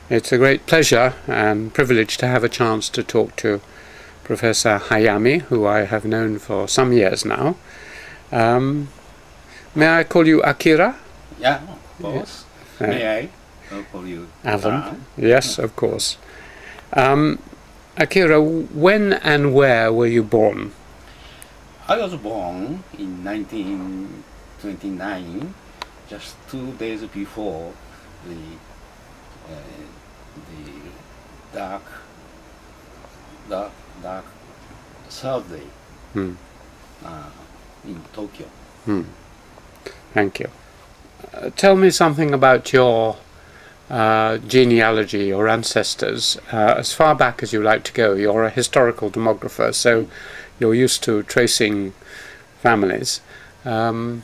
It's a great pleasure and privilege to have a chance to talk to Professor Hayami, who I have known for some years now. May I call you Akira? Yeah, of course. Yeah. May I call you Alan? Yes, of course. Akira, when and where were you born? I was born in 1929, just 2 days before the dark Thursday in Tokyo. Thank you. Tell me something about your genealogy, your ancestors, as far back as you like to go. You're a historical demographer, so you're used to tracing families. So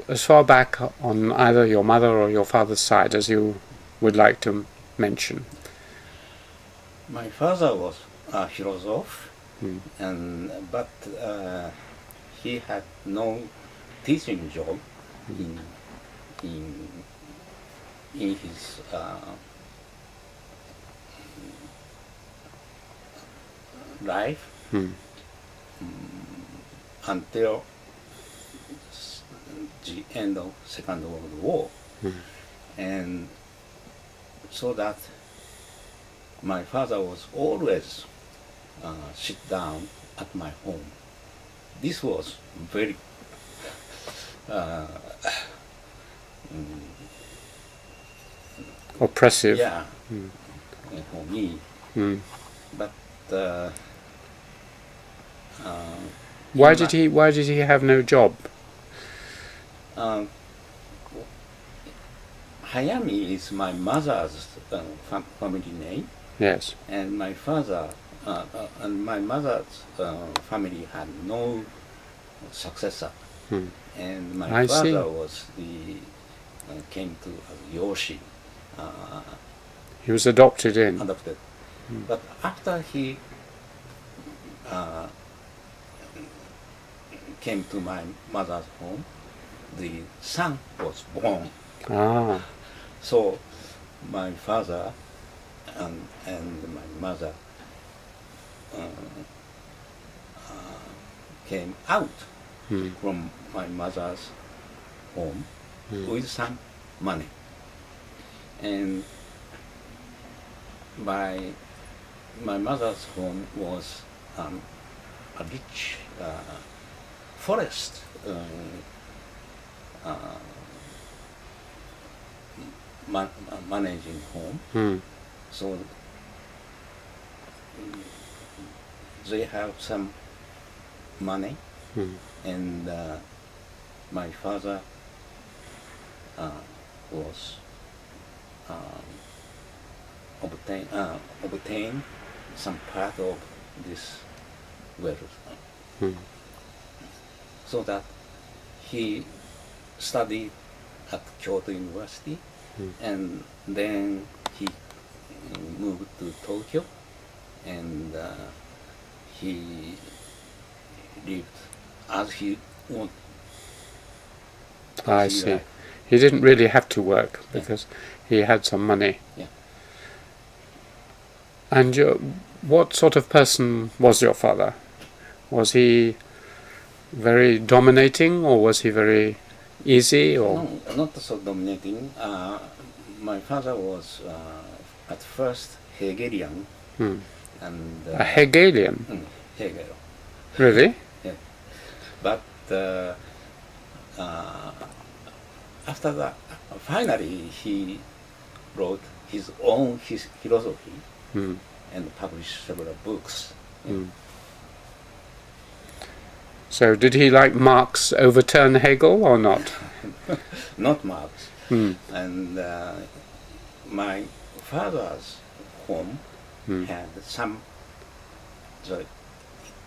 as far back on either your mother or your father's side as you would like to mention. My father was a philosopher, but he had no teaching job in his life until the end of Second World War, and so that my father was always sit down at my home. This was very oppressive. Yeah, for me. But why did he have no job? Hayami is my mother's family name. Yes. And my father and my mother's family had no successor. And my father was came to as Yoshi. He was adopted in. Adopted. But after he came to my mother's home, the son was born. So my father and my mother came out from my mother's home with some money. And my mother's home was a rich forest managing home. So they have some money, and my father was obtain some part of this wealth, so that he studied at Kyoto University, and then he moved to Tokyo, and he lived as he wanted. I see. He didn't really have to work because he had some money. Yeah. And what sort of person was your father? Was he very dominating, or was he very easy? Or no, not so dominating. My father was at first Hegelian, and a Hegelian. Hegel. Really? Yeah. But after that, finally he wrote his own philosophy and published several books. So did he, like Marx, overturn Hegel or not? Not Marx. And my father's home had some.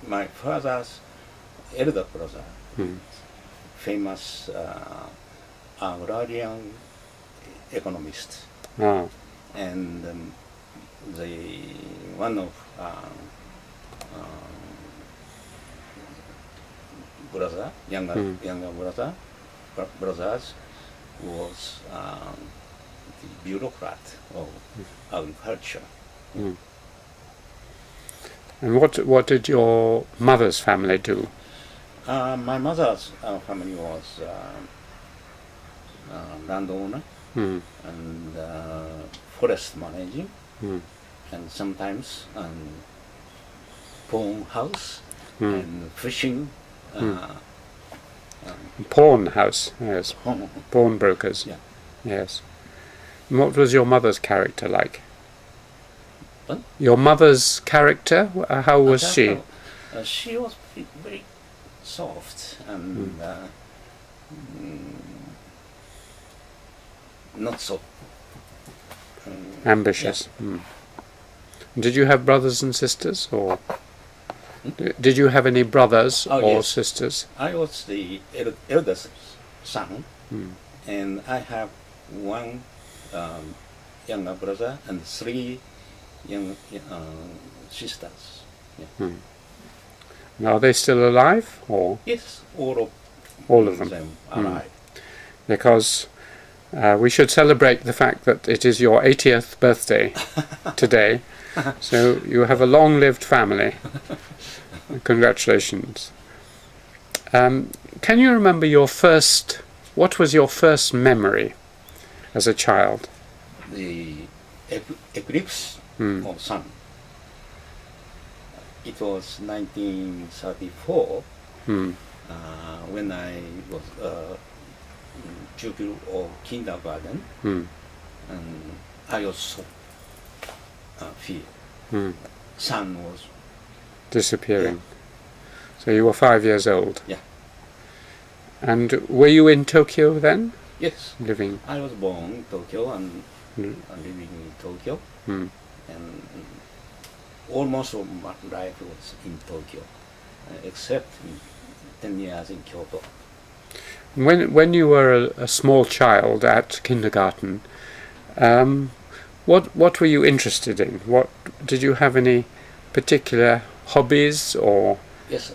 My father's elder brother, famous agrarian economist, and one of younger brothers was the bureaucrat of agriculture. Mm. And what did your mother's family do? My mother's family was landowner Mm. and forest managing, Mm. and sometimes pawn house Mm. and fishing. Pawn house, yes. Pawnbrokers, Yeah. yes. And what was your mother's character like? What? Your mother's character, how was she? She was very soft and not so Ambitious. Mm. Did you have brothers and sisters, or did you have any brothers or yes. sisters? I was the eldest son, Mm. and I have one younger brother and three young sisters. Yeah. Mm. And are they still alive, or Yes, all of them? alive. Because we should celebrate the fact that it is your 80th birthday today, so you have a long-lived family. Congratulations. Can you remember what was your first memory as a child? The eclipse of sun. It was 1934 when I was pupil of kindergarten, and I also feel sun was Disappearing. So you were 5 years old. Yeah. And were you in Tokyo then? Yes. Living? I was born in Tokyo and living in Tokyo, and almost all my life was in Tokyo, except 10 years in Kyoto. When you were a small child at kindergarten, what were you interested in? What did you have any particular hobbies or? Yes,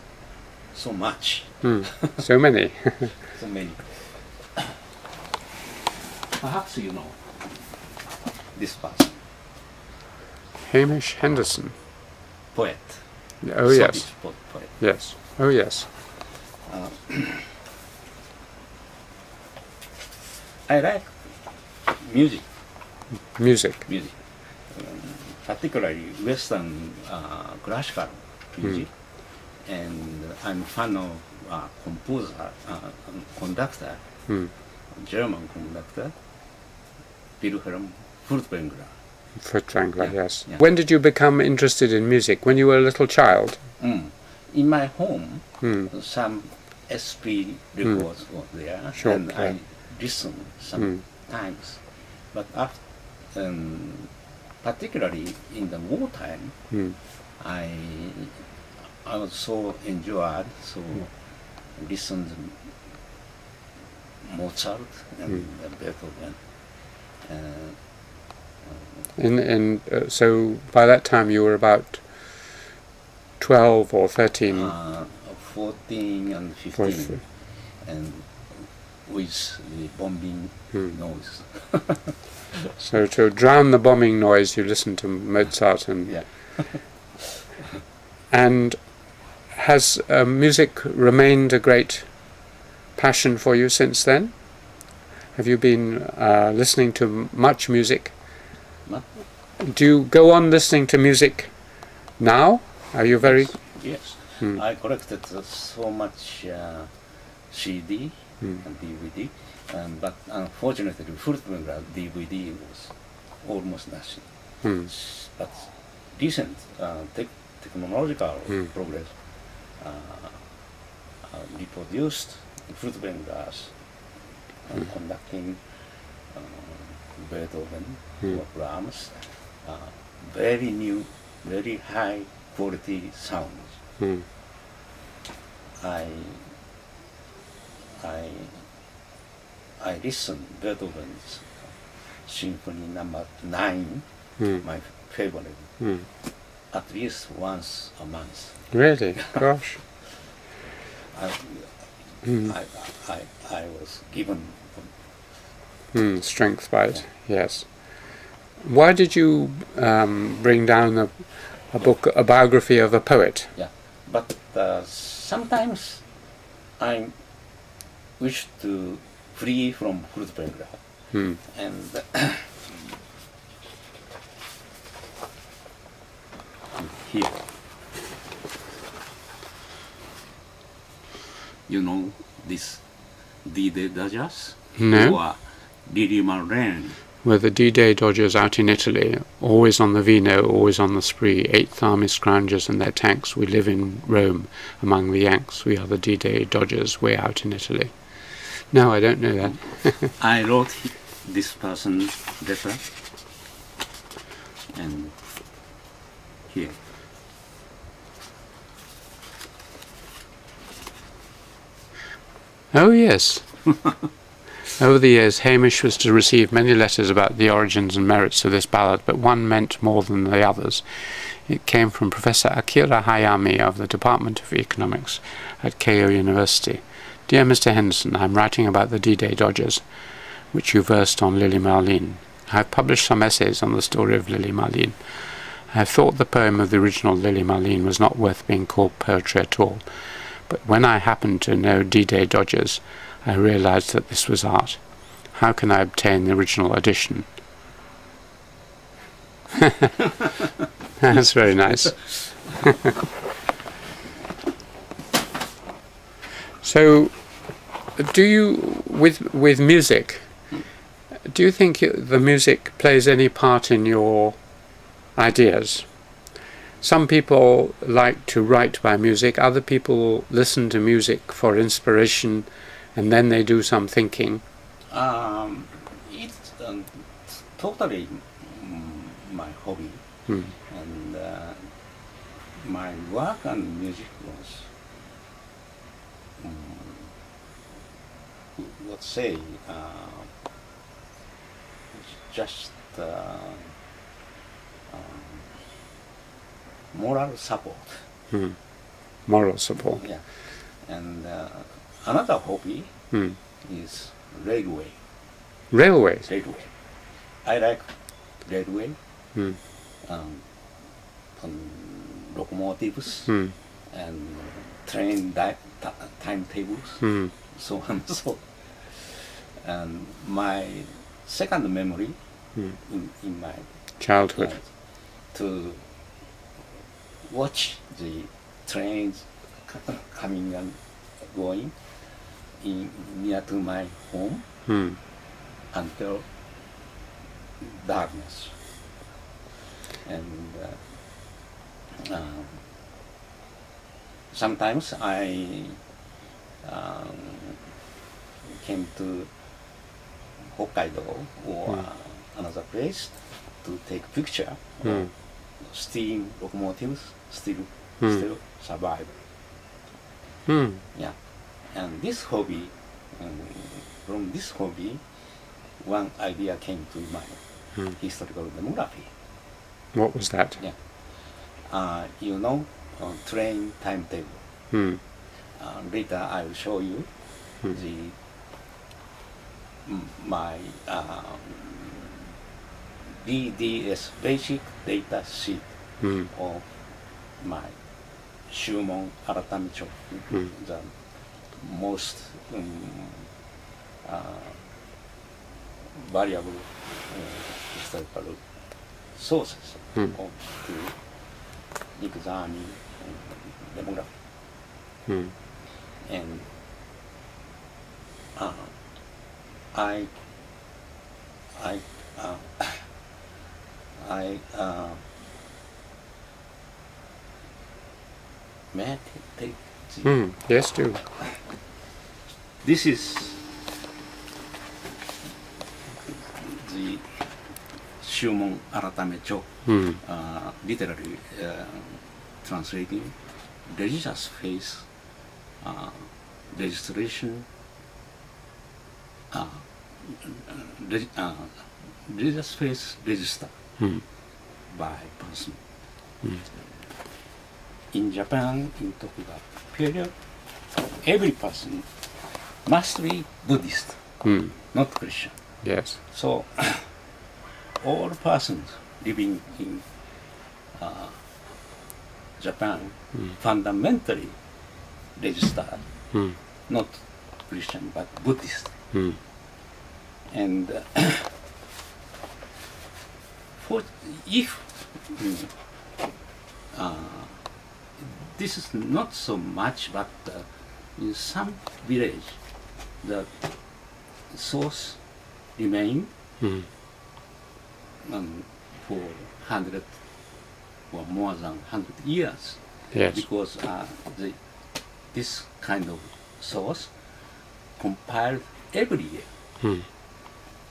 so much. So many. So many. Perhaps you know this person. Hamish Henderson. Poet. Oh yes. Scottish poet. Yes. Oh yes. I like music. Music. Particularly Western classical music, and I'm a fan of conductor, German conductor, Wilhelm Furtwängler. Furtwängler, yes. Yeah. When did you become interested in music? When you were a little child? In my home, some SP records were there, Sure, and yeah. I listened sometimes. But after, particularly in the wartime, I was so enjoyed, so listened to Mozart and Beethoven. So by that time you were about 12 or 13? 14 and 15, and with the bombing noise. So to drown the bombing noise, you listened to Mozart and. Yeah. And has music remained a great passion for you since then? Have you been listening to much music? What? Do you go on listening to music now? Are you very? Yes. I collected so much CD and DVD, but unfortunately, Furtwängler DVD was almost nothing. But recent technological progress reproduced Furtwängler's conducting Beethoven or Brahms, very new, very high quality sounds. I listen Beethoven's Symphony Number 9, my favorite, at least once a month. Really? Gosh. I was given Strength by it, yes. Why did you bring down a book, a biography of a poet? Yeah, but sometimes I wish to free from flute player, and here, you know this D-Day Dodgers? No. Or Lily Marlene. Were the D-Day Dodgers out in Italy, always on the vino, always on the spree, 8th Army scroungers and their tanks, we live in Rome among the Yanks, we are the D-Day Dodgers, way out in Italy. No, I don't know that. I wrote this person's letter, and here. Oh yes. Over the years, Hamish was to receive many letters about the origins and merits of this ballad, but one meant more than the others. It came from Professor Akira HAYAMI of the Department of Economics at Keio University. Dear Mr. Henderson, I am writing about the D-Day Dodgers, which you versed on Lily Marlene. I have published some essays on the story of Lily Marlene. I have thought the poem of the original Lily Marlene was not worth being called poetry at all, but when I happened to know D-Day Dodgers, I realized that this was art. How can I obtain the original edition? That's very nice. So, do you, with music, do you think the music plays any part in your ideas? Some people like to write by music, other people listen to music for inspiration, and then they do some thinking. It's totally my hobby, and my work and music was, let's say, just moral support. Moral support. Yeah, and another hobby is railway. Railways? Railway. I like railway, locomotives, and train timetables, so on and so. And my second memory in my childhood, to watch the trains coming and going near to my home until darkness. And sometimes I came to Hokkaido or another place to take picture of steam locomotives still survive. Yeah, and this hobby, from this hobby, one idea came to my historical demography. What was that? Yeah, you know, train timetable. Later I will show you my BDS basic data sheet of my Shumon Aratamicho, the most variable historical sources of the examining demography. And I may I take the yes, do. This is the Shumon Aratamecho, literally translating religious faith, registration, religious faith register by person. In Japan, in Tokugawa period, every person must be Buddhist, not Christian. Yes. So all persons living in Japan fundamentally registered, not Christian but Buddhist. And for if this is not so much, but in some village, the source remain for 100 or more than 100 years. Yes. Because this kind of source compiled every year.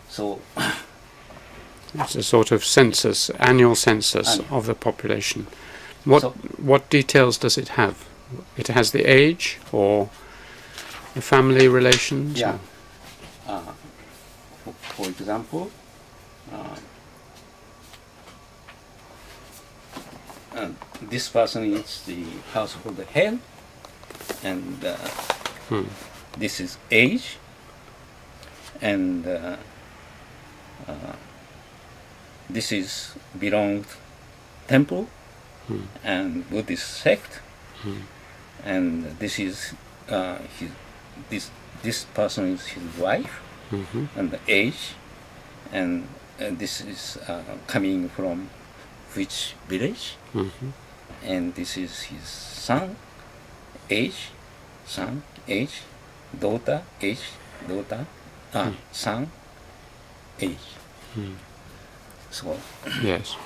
So it's a sort of census, annual census of the population. What details does it have? It has the age or the family relations? Yeah. For example, this person is the household head, and this is age, and this is belonged temple and Buddhist sect, and this is this person is his wife, and the age, and this is coming from which village, and this is his son, age, daughter, son, age. So yes.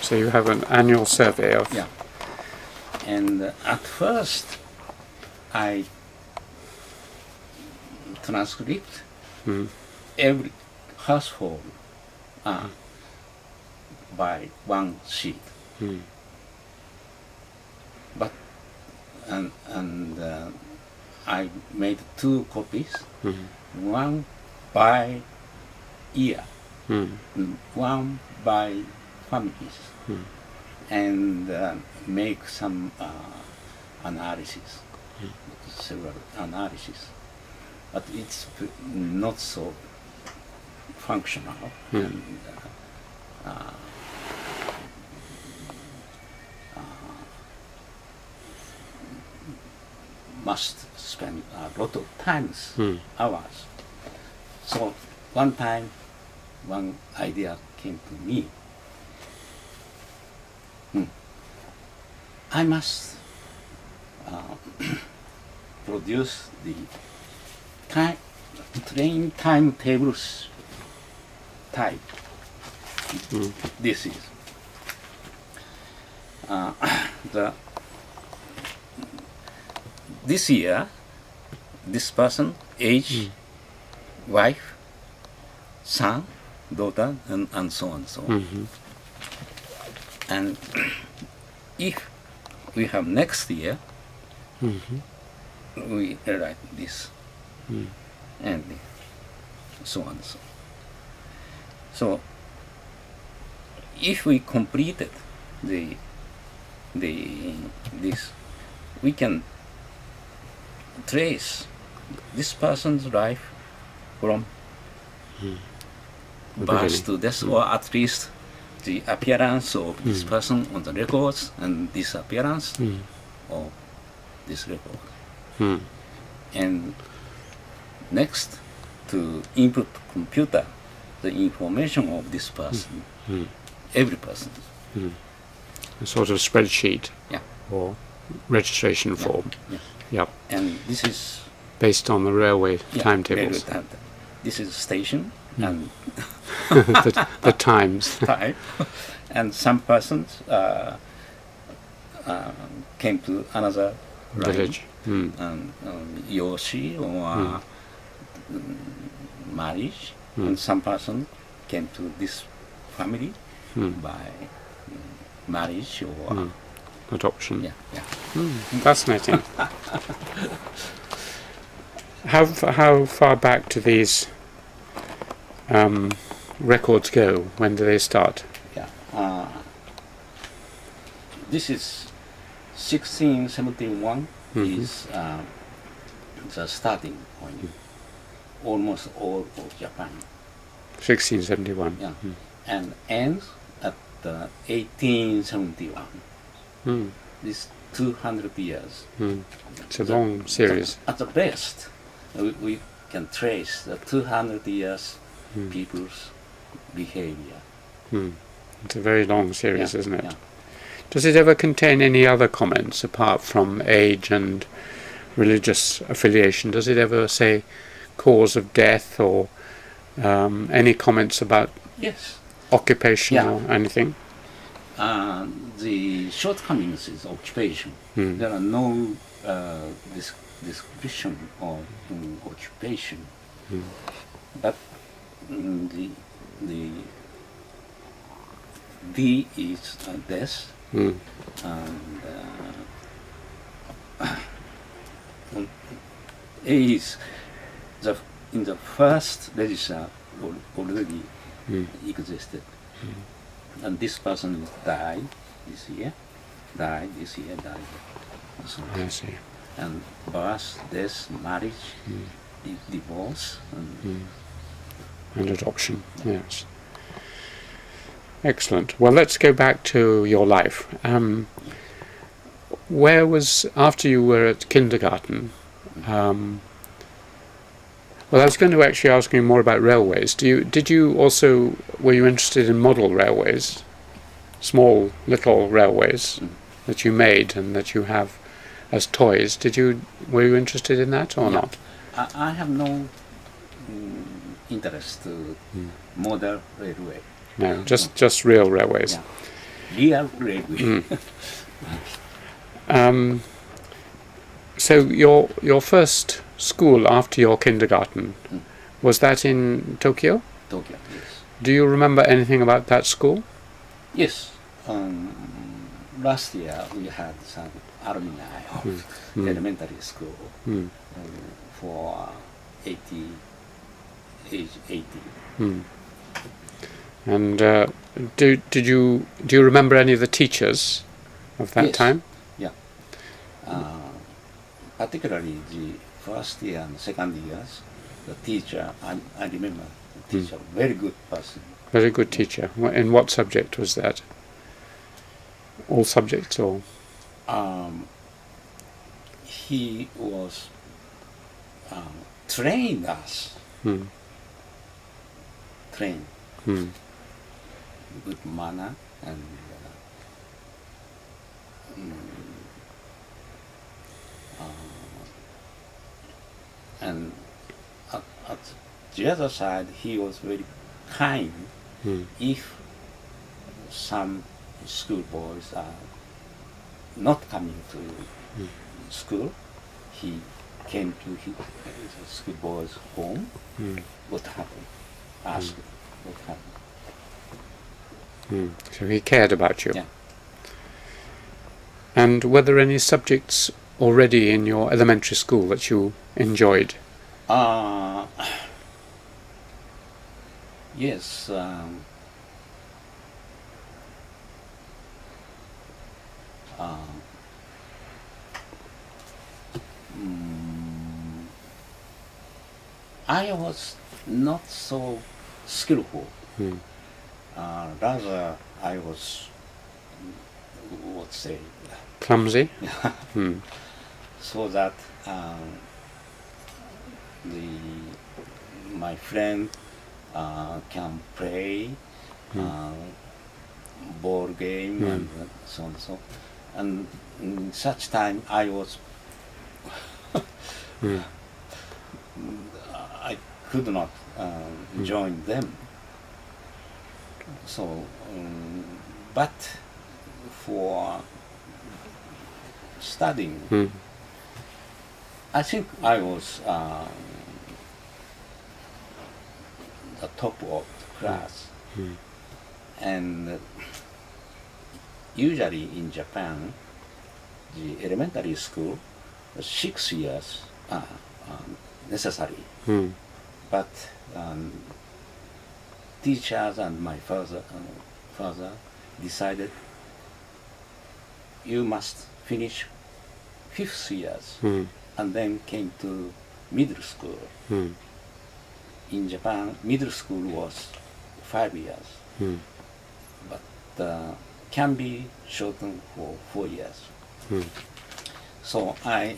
So you have an annual survey of. Yeah. And at first, I transcript every household by one sheet. But I made 2 copies, one by year, one by families, and make some analysis, several analysis. But it's not so functional. And, must spend a lot of times, hours. So one time, one idea came to me. I must produce the train timetables type. This is this year, this person, age, wife, son, daughter, and so on and so on. And if we have next year, we write this, and so on and so on. So if we completed this, we can trace this person's life from birth to death, or at least the appearance of this person on the records and disappearance of this record. And next, to input computer the information of this person, every person. A sort of spreadsheet, yeah, or registration form. Yes. Yep. And this is based on the railway timetables. This is station and the times. Time. And some persons came to another village, and Yoshi or marriage, and some person came to this family by marriage or adoption. Yeah, yeah. Fascinating. How far back do these records go? When do they start? Yeah, this is 1671 is the starting point. Almost all of Japan 1671. Yeah. And ends at 1871. Mm. This 200 years. Mm. It's a long series. At the best, we can trace the 200 years people's behavior. Mm. It's a very long series, Yeah, isn't it? yeah. Does it ever contain any other comments apart from age and religious affiliation? Does it ever say cause of death or any comments about Yes. occupation Yeah. or anything? The shortcomings is occupation. Mm. There are no description of occupation, but the D is death, Mm. and A is in the first register already existed, and this person died this year, died. So, I see. and birth, death, marriage, divorce, And adoption, yes. Excellent. Well, let's go back to your life. Where was, after you were at kindergarten, well, I was going to actually ask you more about railways. Were you interested in model railways, small little railways that you made and that you have as toys? Were you interested in that or not? I have no interest to model railway. No, just real railways. Yeah. Real railway. So your first school after your kindergarten, was that in Tokyo? Tokyo, yes. Do you remember anything about that school? Yes. Last year we had some alumni of elementary school for age 80. And do you remember any of the teachers of that time? Yeah. Particularly the first year and second years, the teacher, I remember the teacher, very good person. Very good teacher. In what subject was that? All subjects or? He was trained us. Trained. Good manner and and at the other side, he was very kind. If some schoolboys are not coming to school, he came to his schoolboys' home. What happened? Asked what happened. So he cared about you. Yeah. And were there any subjects already in your elementary school that you enjoyed? Yes. I was not so skillful. Rather, I was, let's say, Clumsy? so that my friend can play ball game and so on and so. And in such time, I was I could not join them. So, but for studying, I think I was the top of the class. And usually in Japan, the elementary school, 6 years are necessary. But teachers and my father decided you must finish 5th years and then came to middle school. in Japan, middle school was 5 years, but can be shortened for 4 years. So I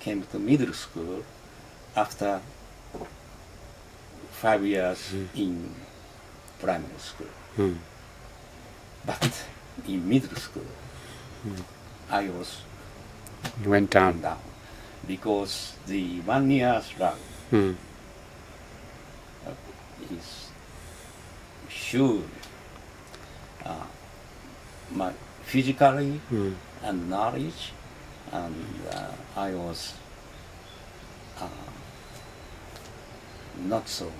came to middle school after 5 years in primary school. But in middle school, I was went down. because the 1 year lag is huge. My physically and knowledge, and I was not so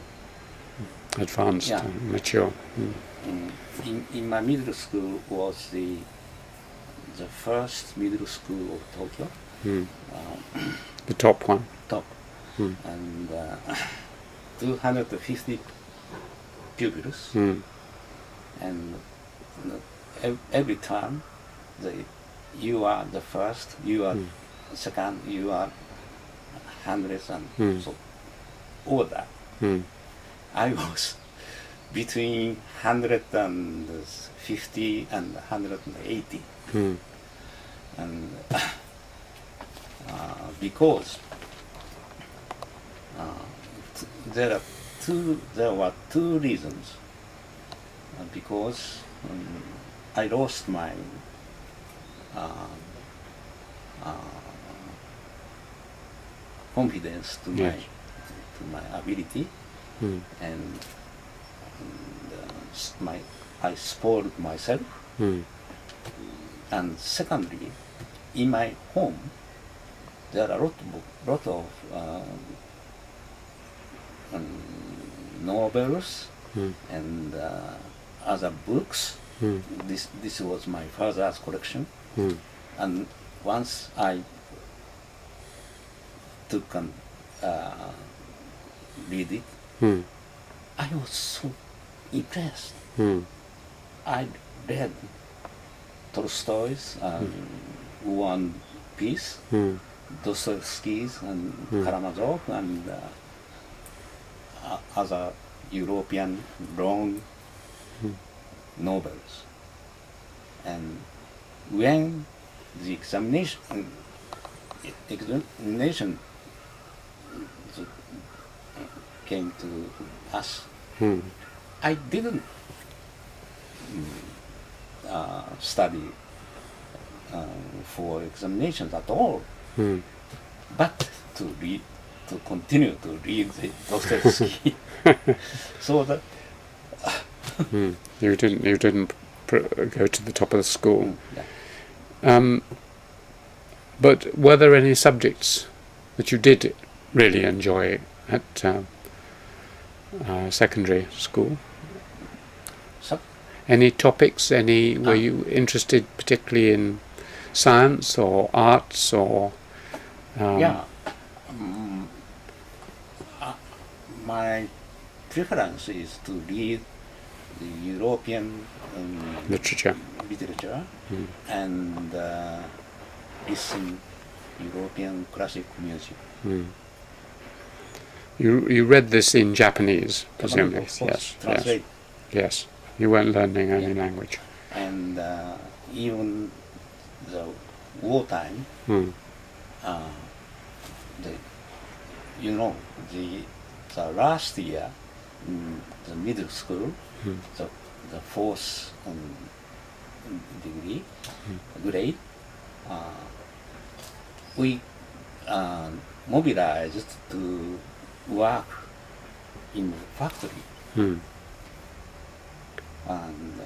Advanced and mature. In my middle school was the first middle school of Tokyo. The top one. Top. And 250 pupils. And every time you are the first, you are second, you are hundreds, and so all that. I was between 150 and 180. And because there were two reasons. Because I lost my confidence to my ability, and I spoiled myself. And secondly, in my home, there are a lot of novels and other books. This was my father's collection, and once I took and read it, I was so impressed. I read Tolstoy's War and Peace, Dostoevsky's and Karamazov, and other European long novels. And when the examination came to us, I didn't study for examinations at all, but to continue to read the Dostoevsky. So that you didn't go to the top of the school. But were there any subjects that you did really enjoy at secondary school? Any topics? Were you interested particularly in science or arts or? My preference is to read the European literature, and listen European classic music. You read this in Japanese, presumably? Yes. Translate. Yes. You weren't learning any language. And even the wartime, the last year in the middle school, the fourth grade, we mobilized to work in factory. And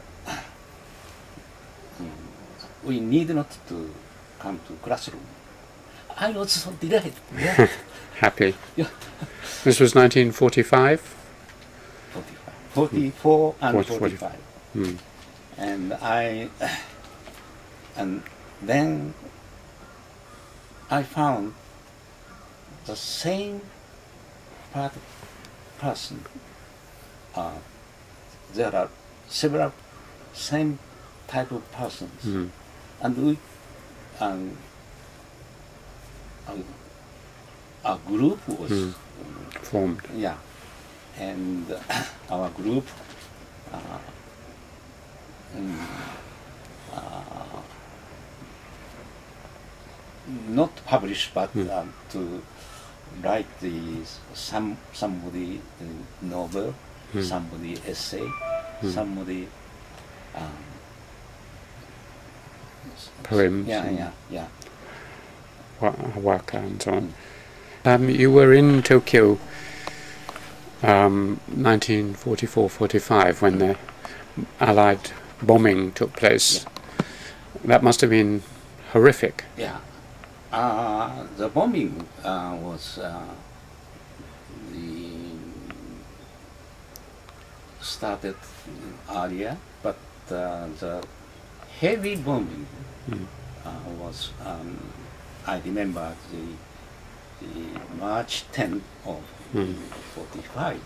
we need not to come to classroom. I was so delighted. Happy. This was 1945? 44 and 45. And then I found the same person. There are several same type of persons, and we a group was formed. Yeah, and our group mm, not publish, but to write somebody novel, somebody essay, somebody Poems. Yeah. Waka and so on. You were in Tokyo 1944-45 when the Allied bombing took place. That must have been horrific. Yeah. The bombing was started earlier, but the heavy bombing was, I remember the March 10th of 45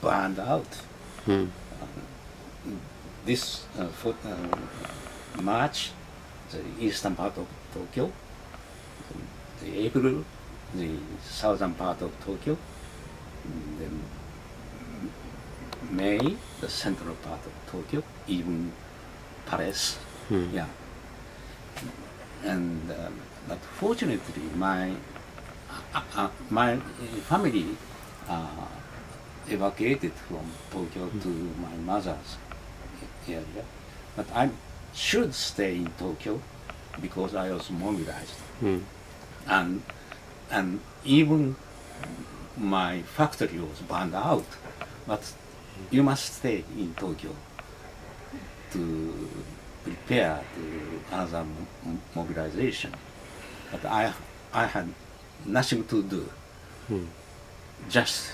burned out. This March, the eastern part of Tokyo, the April, the southern part of Tokyo, then May, the central part of Tokyo, even Paris, yeah. And but fortunately, my family evacuated from Tokyo to my mother's area, but I should stay in Tokyo because I was mobilized, and even my factory was burned out, but you must stay in Tokyo to prepare to another mobilization. But I had nothing to do, just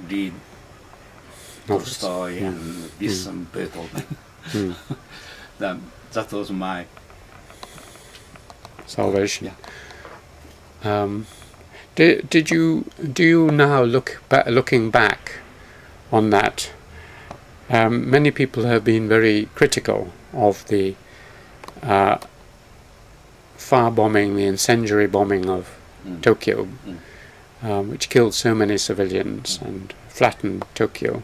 read Tolstoy and listen Beethoven. That was my salvation. Yeah. Do you now looking back on that? Many people have been very critical of the fire bombing, the incendiary bombing of Tokyo, which killed so many civilians and flattened Tokyo.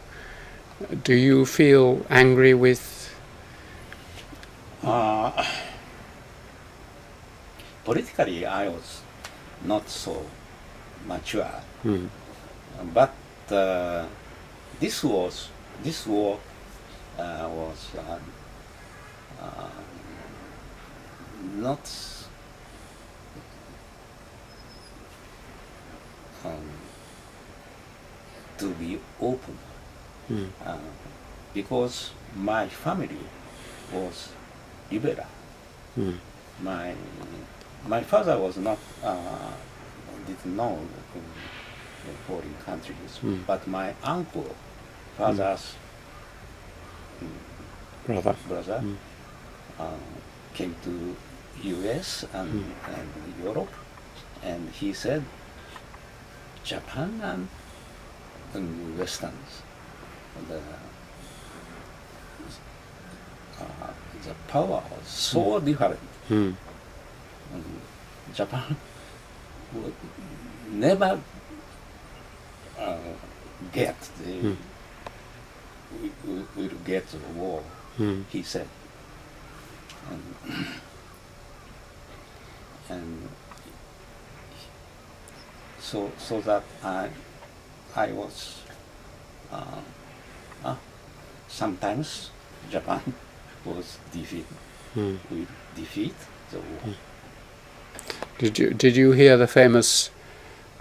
Do you feel angry with? Politically, I was not so mature, but this war was not to be open, because my family was liberal. My father was not didn't know in foreign countries, but my uncle, father's brother, came to U.S. and Europe, and he said Japan and Westerns, the power was so different. Japan would never get will get the war, he said, and so that I was sometimes Japan was will defeat the war. Did you hear the famous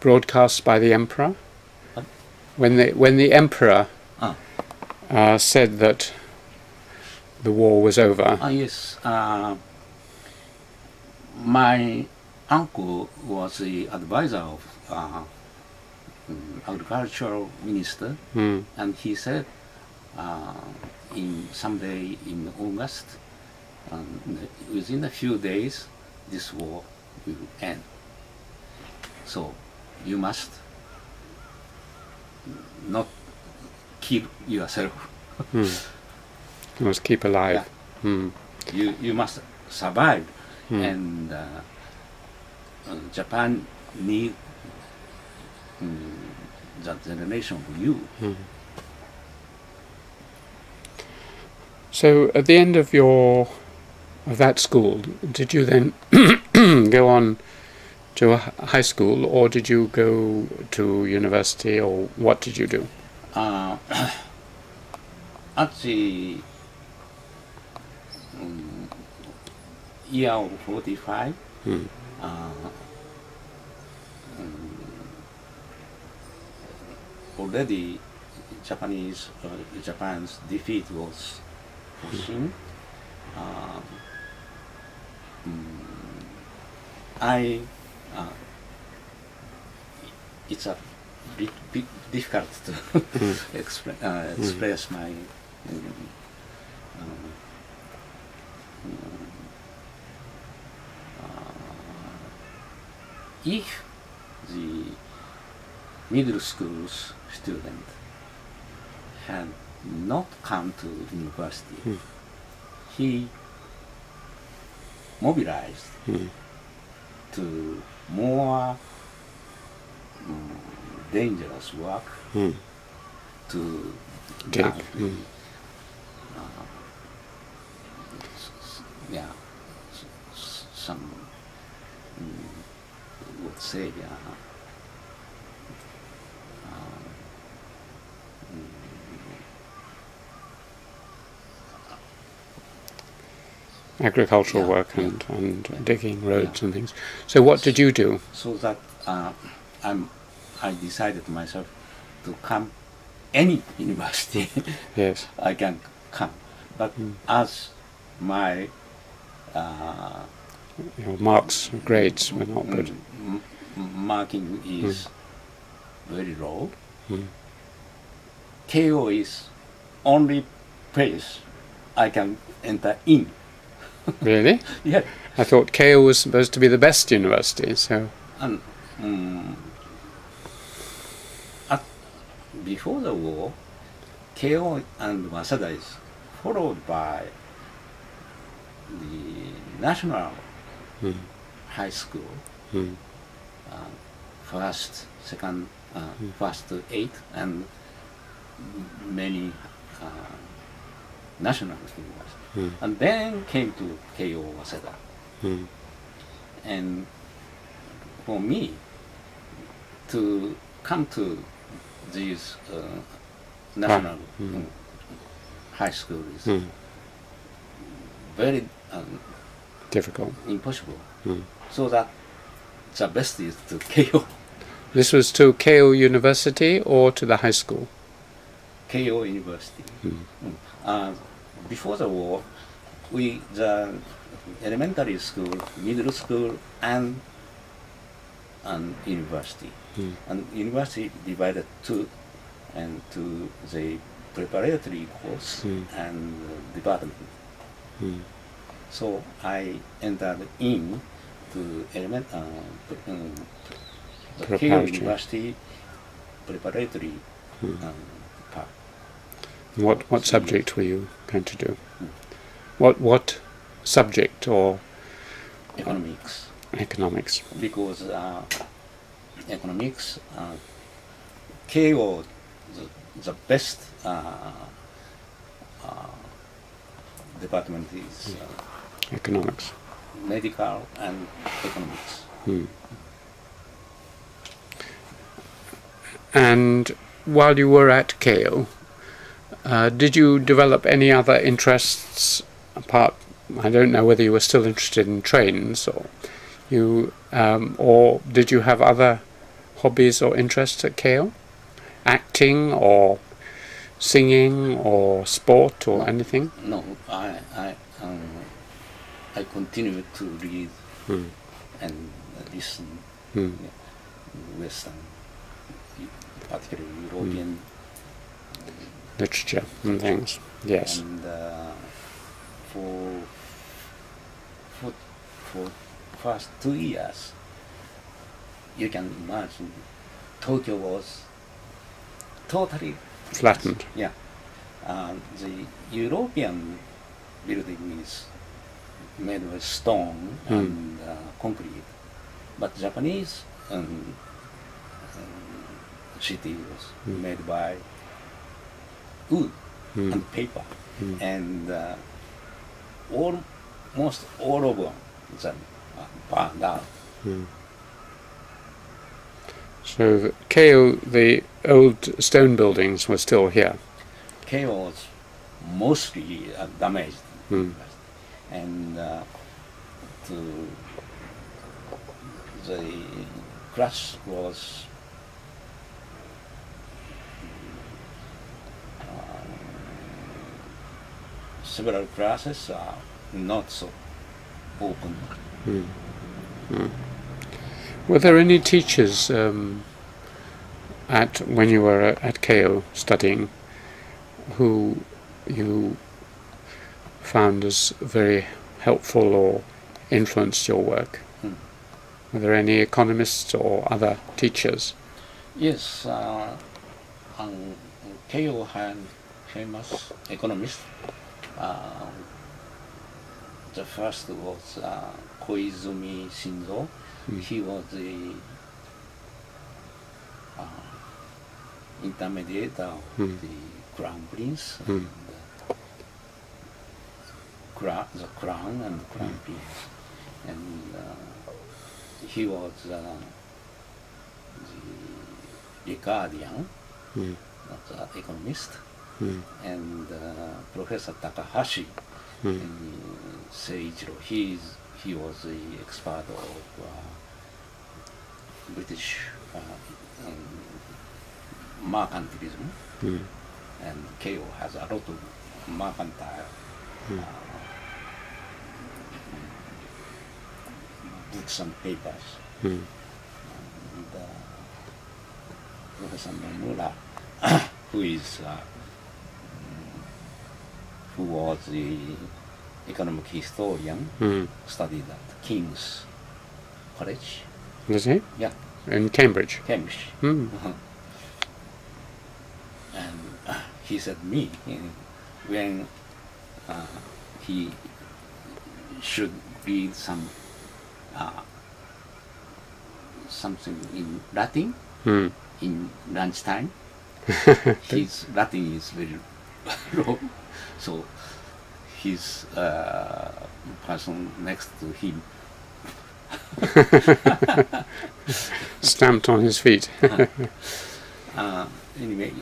broadcast by the emperor? When the emperor said that the war was over? Yes. My uncle was the advisor of agricultural minister, and he said someday in August, within a few days, this war will end. So you must not kill yourself. You must keep alive. Yeah. You must survive, and Japan need the generation of you. So at the end of that school, did you then go on to a high school, or did you go to university, or what did you do? At the year of 45, already Japan's defeat was foreseen. It's a bit difficult to express my if the middle school student had not come to university, he mobilized to more dangerous work to Dig. yeah, some would say agricultural work and digging roads and things. So what did you do? So that I decided myself to come any university. Yes. I can come, but as my Your marks, grades were not good. marking is very low. KO is only place I can enter in. Really? Yeah. I thought KO was supposed to be the best university, so... And before the war, KO and Waseda is followed by the national high school, first, second, first to 8, and many national universities. And then came to KO Waseda. And for me, to come to these national high school is very difficult. impossible. So that the best is to KO. This was to KO University or to the high school? KO University. Before the war, the elementary school, middle school, and university. And university divided two, and to the preparatory course and department. So I entered in to the KO University preparatory part. What subject were you going to do? What subject or? Economics. Economics. Because economics, KO, the best department is economics. Medical and economics. And while you were at KO, did you develop any other interests apart? I don't know whether you were still interested in trains, or did you have other hobbies or interests at KO? Acting or singing or sport or anything? No, I continue to read and listen Western, particularly European literature and things. Yes. And for first 2 years, you can imagine Tokyo was totally flattened. Yeah. The European building is made with stone and concrete, but Japanese city was made by wood and paper, and almost all of them burned out. So Keio, the old stone buildings were still here. Keio was mostly damaged, and the crash was several classes are not so open. Were there any teachers when you were at Keio studying who you found as very helpful or influenced your work? Were there any economists or other teachers? Yes, Keio had famous economist. The first was Koizumi Shinzo. He was the intermediate of the crown prince, and the crown and the crown prince, and he was the Ricardian, the economist, and Professor Takahashi in Seijiro. He was the expert of British mercantilism, and Keio has a lot of mercantile books and papers. And Professor Nomura, who was the economic historian, studied at King's College. Was he? Yeah. In Cambridge? Cambridge. Mm. And he said me, when he should read something in Latin in lunchtime. His Latin is very low, so his person next to him stamped on his feet. Anyway,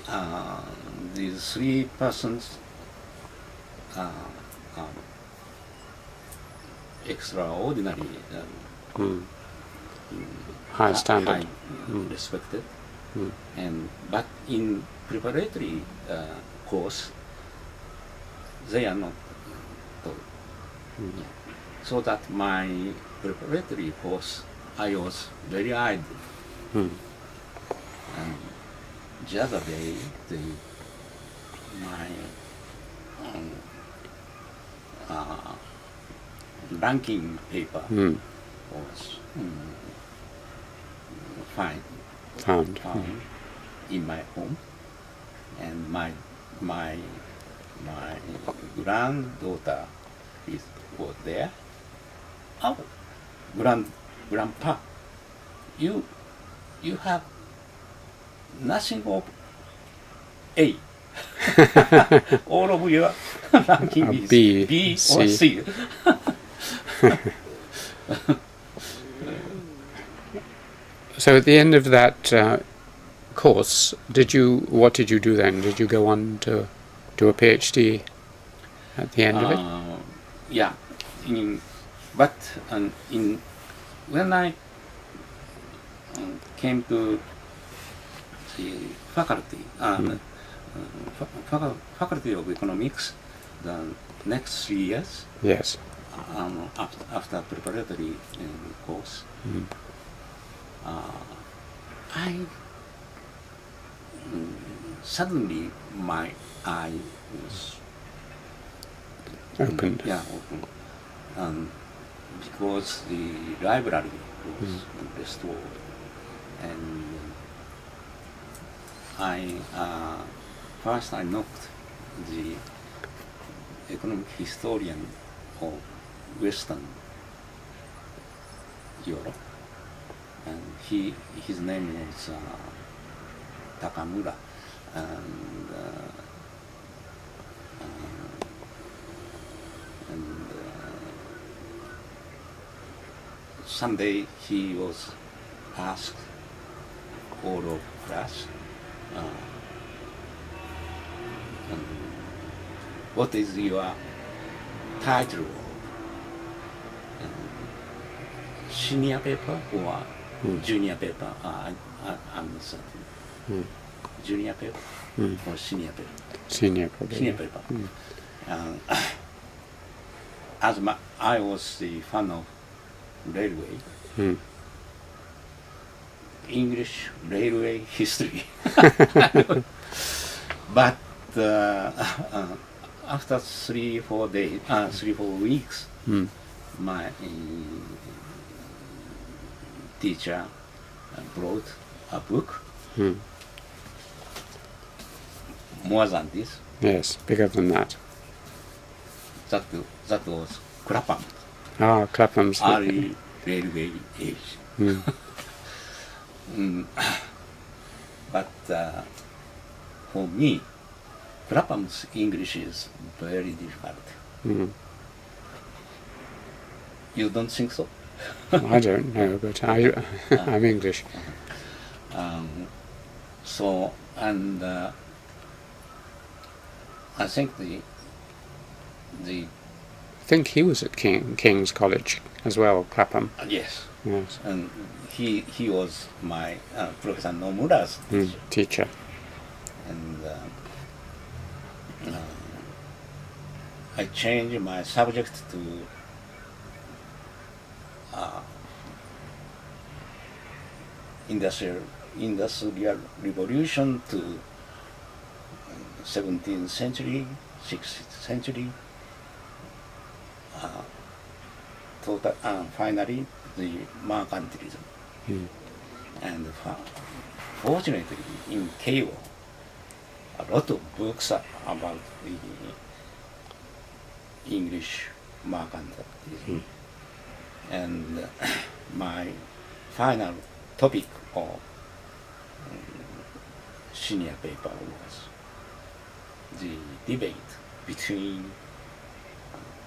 these three persons extraordinary, High standard. Respected, but in preparatory course they are not taught. So that my preparatory course I was very idle. And the other day, my ranking paper was found in my home, and my granddaughter was there. Oh, grandpa, you have nothing of A. All of your ranking is B or C. So at the end of that course, what did you do then? Did you go on to do a PhD at the end of it? Yeah, when I came to the faculty, faculty of economics, the next 3 years. Yes. After preparatory course, suddenly my eye was opened. Yeah, opened. Because the library was restored, and first I knocked the economic historian of Western Europe, and his name was Takamura, and someday he was asked all of class, what is your title of senior paper or junior paper? I'm not certain. Junior paper or senior paper? Senior paper. Senior paper. As I was the fan of railway, English railway history. But after 3-4 weeks, my teacher brought a book, more than this. Yes, bigger than that. That was Clapham. Ah, Clapham's. Early railway age. But for me, Clapham's English is very difficult. You don't think so? I don't know, but I'm English. So, and I think I think he was at King's College as well, Clapham. Yes. Yes. And he was my Professor Nomura's Teacher. And I changed my subject to industrial revolution to 17th century, 16th century. Finally, the mercantilism. And fortunately, in Keio, a lot of books are about the English mercantilism. And my final topic of senior paper was the debate between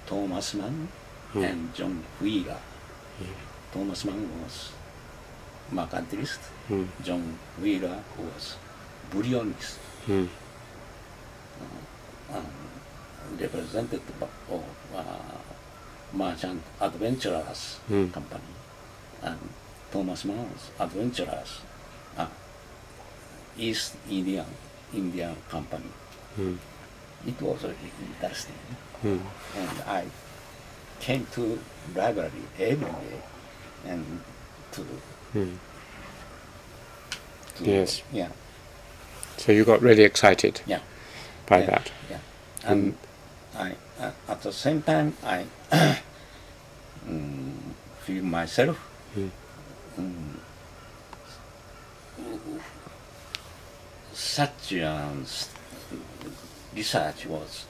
Thomas Mann and John Wheeler. Thomas Mann was mercantilist. John Wheeler was bullionist, represented by merchant adventurers company, and Thomas Mann's adventurers East Indian company. It was really interesting, and I came to library every day and to yes. Yeah. So you got really excited by that. Yeah. And I at the same time I feel myself such research was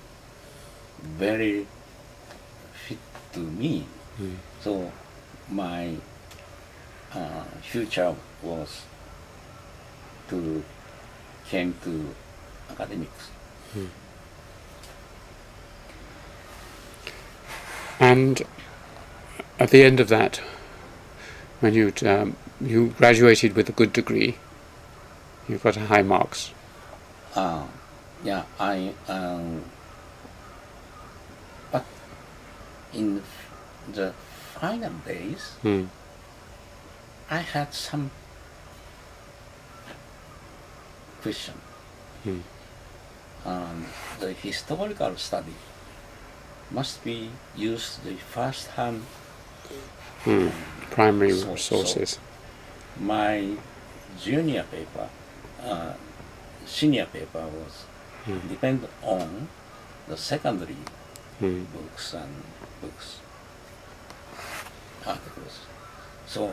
very fit to me. So my future was to came to academics. And at the end of that, when you graduated with a good degree, you got high marks. Yeah, but in the final days, I had some question. The historical study must be used the first-hand primary sources. So my senior paper was depend on the secondary books and articles. So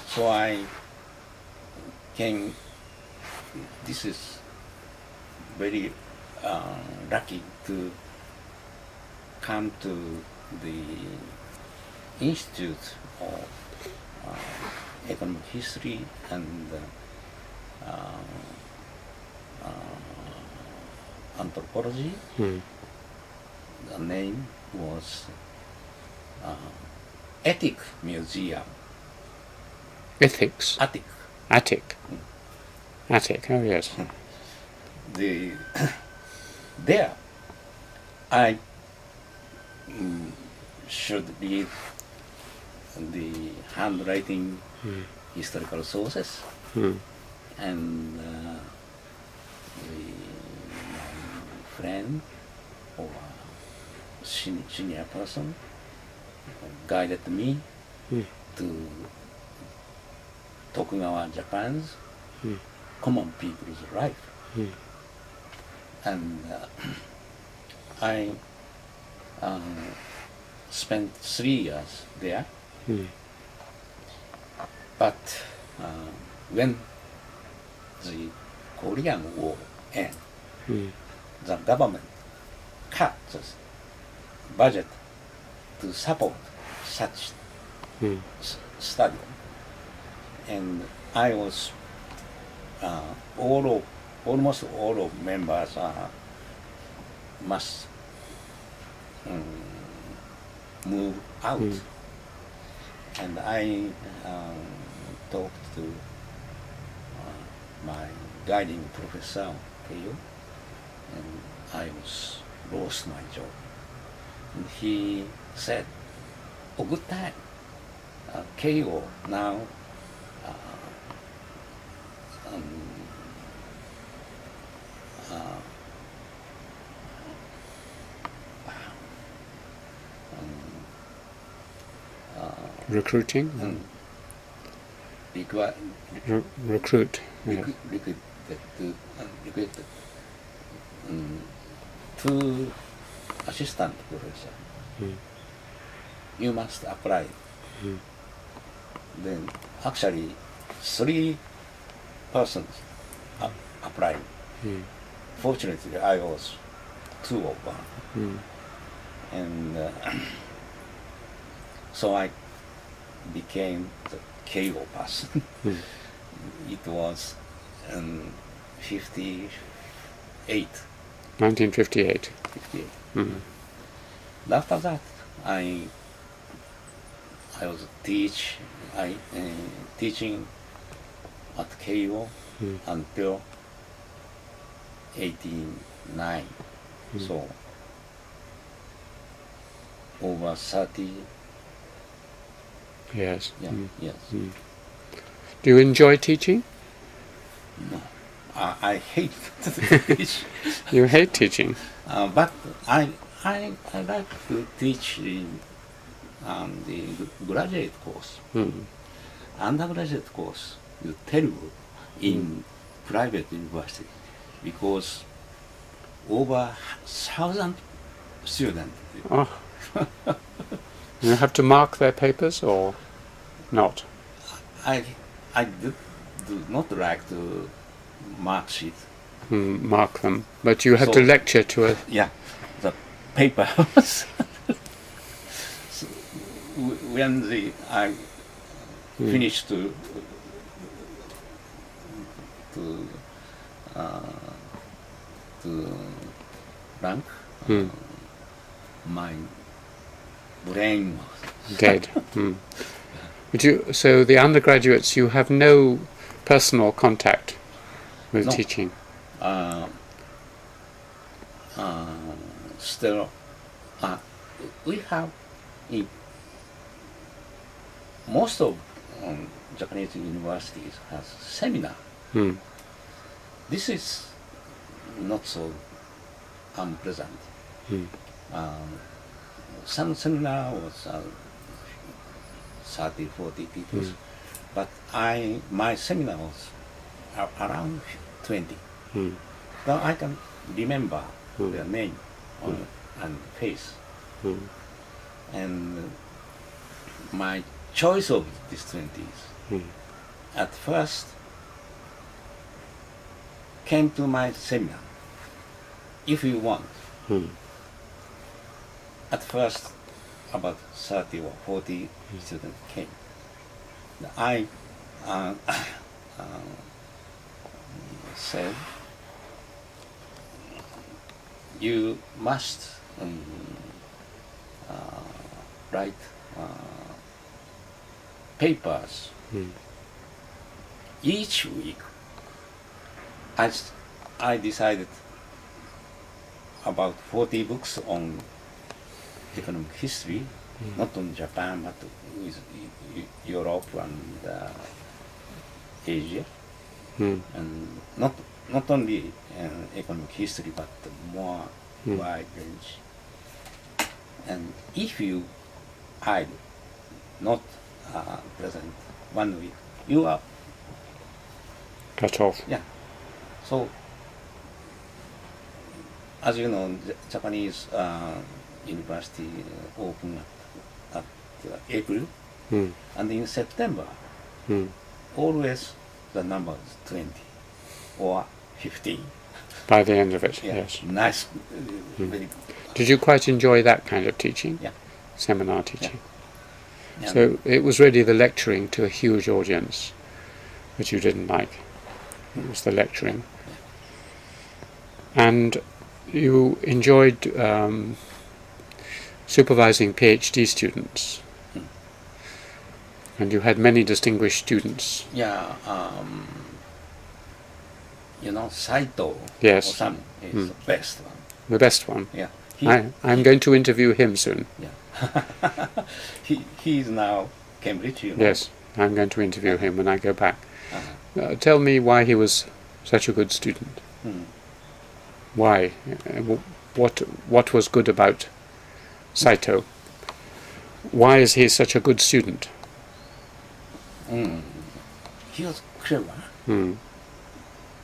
so I came. This is very lucky to come to the Institute of economic history and anthropology. The name was Ethic Museum. Ethics? Attic. Attic. Attic, oh yes. There, I should read the handwriting historical sources and my friend or senior person guided me to Tokugawa Japan's common people's life. And I spent 3 years there. But when the Korean War ended, the government cut the budget to support such study. And I was almost all of members must move out. And I talked to my guiding professor, Keio, and I lost my job. And he said, "Oh, good time. Keio now recruiting? Recruit. Yes. Recruited 2 assistant professor. You must apply. Then actually 3 persons applied. Fortunately, I was 2 of 1. And so I became the KO person. It was 1958. 1958. After that, I was teaching at KO until 89. So over 30. Yes. Yeah, yes. Do you enjoy teaching? No, I hate to teach. You hate teaching? But I like to teach in the graduate course. Undergraduate course is terrible in private university because over 1,000 students. Oh. You have to mark their papers or not? I do not like to mark sheet. Mark them, but you have to lecture to it. Yeah, the papers. So when I finished to rank, my brain was dead. So the undergraduates, you have no personal contact with teaching? Still, we have most of Japanese universities has seminar. This is not so unpleasant. Some seminar was 30, 40 people, but my seminar was around 20. Now I can remember their name and face. And my choice of these 20s at first came to my seminar. If you want, at first about 30 or 40 students came. I said, you must write papers each week. I decided about 40 books on economic history, not on Japan, but with Europe and Asia, and not only economic history, but more wide range. And if you hide not present 1 week, you are cut off. Yeah. So, as you know, Japanese university open at April, and in September, always the number is 20 or 15. By the end of it, Yeah. yes. Nice, very. Did you quite enjoy that kind of teaching? Yeah. Seminar teaching. Yeah. So it was really the lecturing to a huge audience that you didn't like. It was the lecturing. And you enjoyed supervising PhD students. And you had many distinguished students. Yeah, you know, Saito Yes. Osamu is the best one. The best one. Yeah. I'm going to interview him soon. Yeah. he is now Cambridge, you know. Yes, I'm going to interview him when I go back. Tell me why he was such a good student. Why? What was good about Saito? Why is he such a good student? He was clever.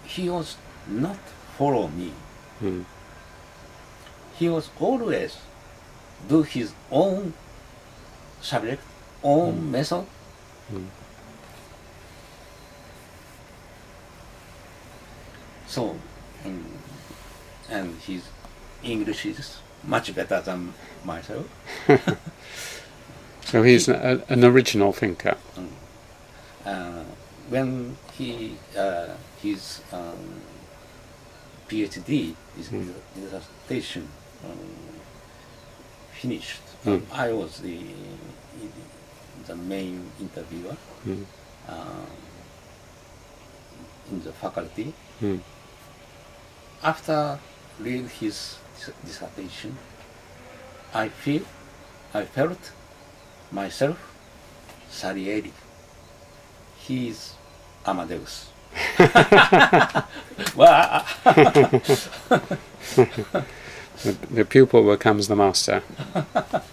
He was not follow me. He was always do his own subject, own method. So, and his English is much better than myself. So he's an original thinker. When his PhD, his dissertation finished, I was the main interviewer in the faculty. After reading his dissertation, I felt myself Salieri. He is Amadeus. Well, The pupil becomes the master.